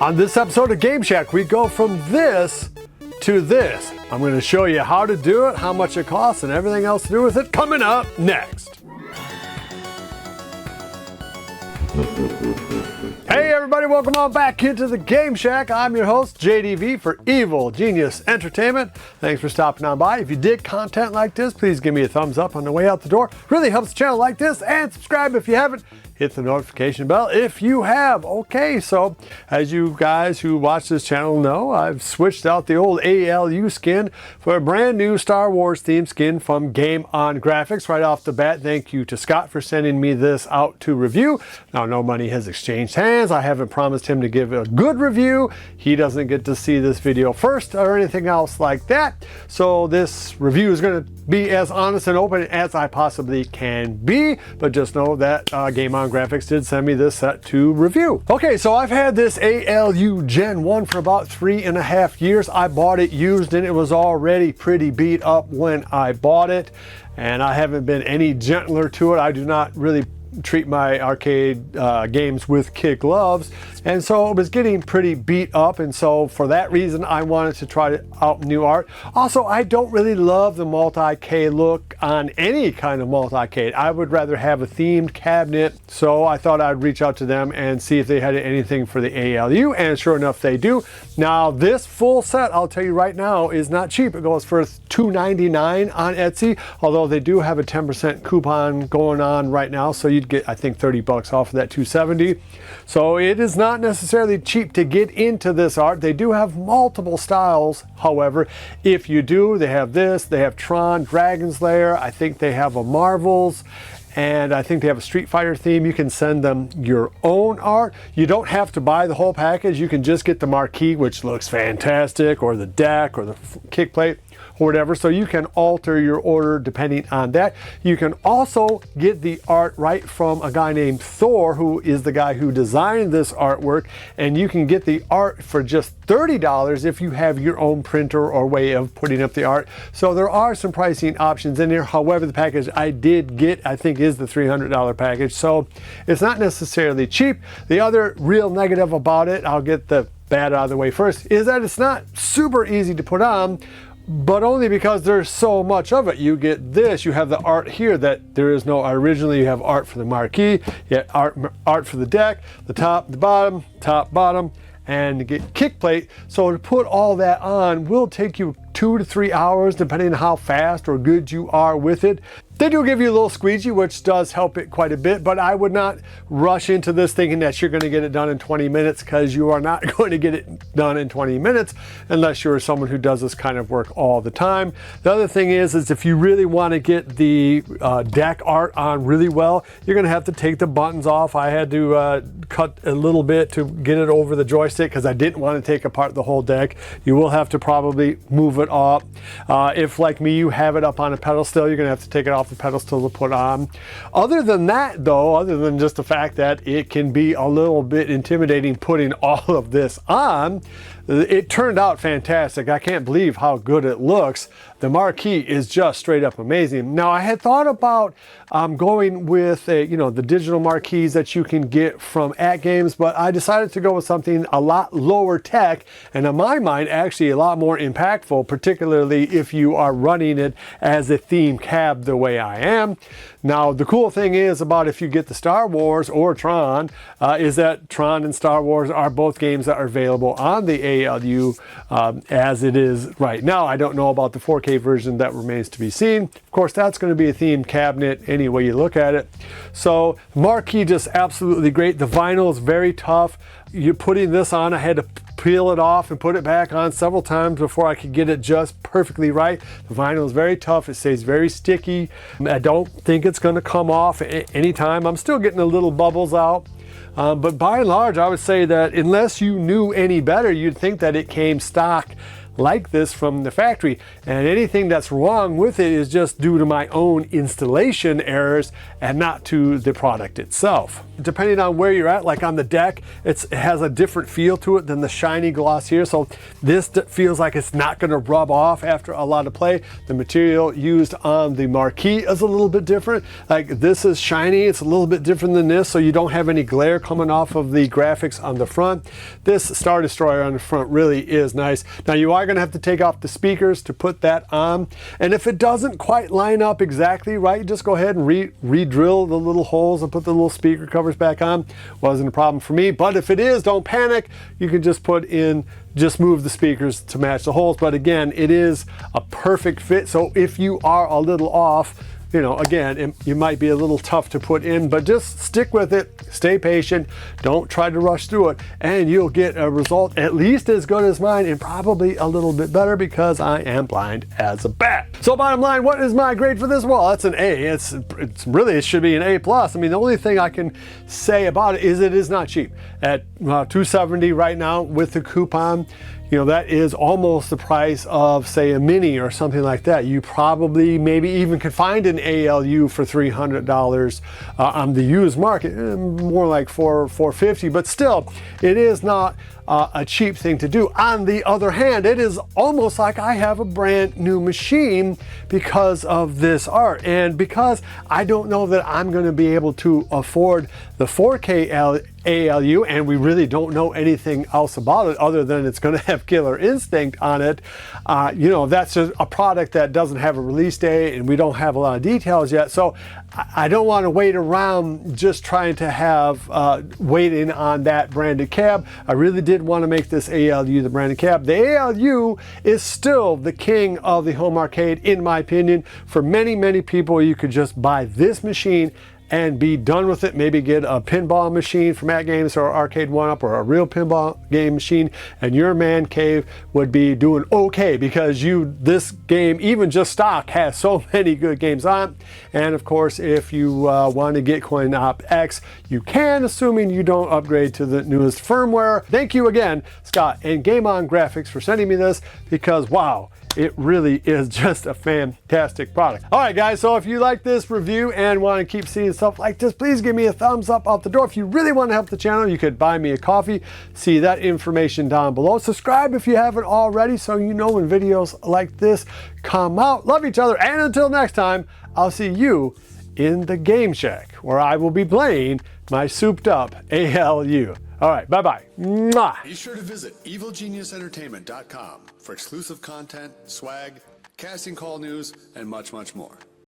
On this episode of Game Shack, we go from this to this. I'm going to show you how to do it, how much it costs, and everything else to do with it coming up next. Hey everybody, welcome on back into the Game Shack. I'm your host, JDV for Evil Genius Entertainment. Thanks for stopping on by. If you dig content like this, please give me a thumbs up on the way out the door. Really helps the channel like this, and subscribe if you haven't. Hit the notification bell if you have. Okay, so as you guys who watch this channel know, I've switched out the old ALU skin for a brand new Star Wars themed skin from On Graphix. Right off the bat, thank you to Scott for sending me this out to review. Now, no money has exchanged hands. I haven't promised him to give a good review. He doesn't get to see this video first or anything else like that. So this review is going to be as honest and open as I possibly can be, but just know that On Graphix did send me this set to review. Okay, so I've had this ALU Gen 1 for about 3.5 years. I bought it used and it was already pretty beat up when I bought it, and I haven't been any gentler to it. I do not really treat my arcade games with kid gloves, and so it was getting pretty beat up, and so for that reason I wanted to try out new art. Also, I don't really love the multi-K look on any kind of multi-K. I would rather have a themed cabinet, so I thought I'd reach out to them and see if they had anything for the ALU, and sure enough they do. Now this full set, I'll tell you right now, is not cheap. It goes for $2.99 on Etsy, although they do have a 10% coupon going on right now, so you'd get, I think, 30 bucks off of that $2.70. So it is not necessarily cheap to get into this art. They do have multiple styles, however. If you do, they have this, they have Tron, Dragon's Lair, I think they have a Marvels, and I think they have a Street Fighter theme. You can send them your own art. You don't have to buy the whole package. You can just get the marquee, which looks fantastic, or the deck, or the kick plate, or whatever. So you can alter your order depending on that. You can also get the art right from a guy named Thor, who is the guy who designed this artwork, and you can get the art for just $30 if you have your own printer or way of putting up the art. So there are some pricing options in here. However, the package I did get, I think, is the $300 package, so it's not necessarily cheap. The other real negative about it, I'll get the bad out of the way first, is that it's not super easy to put on, but only because there's so much of it. You get this, you have the art here that there is no originally. You have art for the marquee, you have art for the deck, the top, the bottom, top, bottom, and to get kick plate. So to put all that on will take you 2 to 3 hours, depending on how fast or good you are with it. They do give you a little squeegee, which does help it quite a bit, but I would not rush into this thinking that you're going to get it done in 20 minutes, because you are not going to get it done in 20 minutes unless you're someone who does this kind of work all the time. The other thing is if you really want to get the deck art on really well, you're going to have to take the buttons off. I had to cut a little bit to get it over the joystick because I didn't want to take apart the whole deck. You will have to probably move it up. If, like me, you have it up on a pedestal, you're going to have to take it off the pedestal to put on. Other than that, though, other than just the fact that it can be a little bit intimidating putting all of this on, it turned out fantastic. I can't believe how good it looks. The marquee is just straight up amazing. Now, I had thought about going with the digital marquees that you can get from AtGames, but I decided to go with something a lot lower tech, and in my mind, actually a lot more impactful, particularly if you are running it as a theme cab the way I am. Now, the cool thing is about if you get the Star Wars or Tron, is that Tron and Star Wars are both games that are available on the ALU as it is right now. I don't know about the 4K version. That remains to be seen. Of course, that's going to be a themed cabinet any way you look at it. So marquee, just absolutely great. The vinyl is very tough. You're putting this on, I had to peel it off and put it back on several times before I could get it just perfectly right. The vinyl is very tough. It stays very sticky. I don't think it's going to come off anytime. I'm still getting the little bubbles out. But by and large, I would say that unless you knew any better, you'd think that it came stock like this from the factory, and anything that's wrong with it is just due to my own installation errors and not to the product itself. Depending on where you're at, like on the deck, it has a different feel to it than the shiny gloss here, so this feels like it's not going to rub off after a lot of play. The material used on the marquee is a little bit different. Like this is shiny, it's a little bit different than this, so you don't have any glare coming off of the graphics on the front. This Star Destroyer on the front really is nice. Now you are going to have to take off the speakers to put that on, and if it doesn't quite line up exactly right, just go ahead and re-drill the little holes and put the little speaker covers back on. Wasn't a problem for me, but if it is, don't panic. You can just move the speakers to match the holes. But again, it is a perfect fit, so if you are a little off, you know, again, you might be a little tough to put in, but just stick with it, stay patient, don't try to rush through it, and you'll get a result at least as good as mine, and probably a little bit better because I am blind as a bat. So bottom line, what is my grade for this? Well, that's an A. It's really, it should be an A+. I mean, the only thing I can say about it is not cheap. At $270 right now with the coupon, you know, that is almost the price of, say, a Mini or something like that. You probably maybe even could find an ALU for $300 on the used market, more like $450, but still, it is not a cheap thing to do. On the other hand, it is almost like I have a brand new machine because of this art, and because I don't know that I'm going to be able to afford the 4K ALU, and we really don't know anything else about it other than it's going to have Killer Instinct on it. You know, that's just a product that doesn't have a release date, and we don't have a lot of details yet, so I don't want to wait around just trying to have waiting on that branded cab. I really did want to make this ALU the branded cab. The ALU is still the king of the home arcade, in my opinion. For many people, you could just buy this machine and be done with it. Maybe get a pinball machine from AtGames or Arcade 1-Up or a real pinball game machine, and your man cave would be doing okay, because this game, even just stock, has so many good games on. And of course, if you want to get Coin Op X, you can, assuming you don't upgrade to the newest firmware. Thank you again, Scott and On Graphix, for sending me this, because wow, it really is just a fantastic product. All right, guys, so if you like this review and want to keep seeing stuff like this, please give me a thumbs up out the door. If you really want to help the channel, you could buy me a coffee. See that information down below. Subscribe if you haven't already, so you know when videos like this come out. Love each other, and until next time, I'll see you in the Game Shack, where I will be playing my souped up ALU. All right, bye-bye. Mwah. Be sure to visit evilgeniusentertainment.com for exclusive content, swag, casting call news, and much more.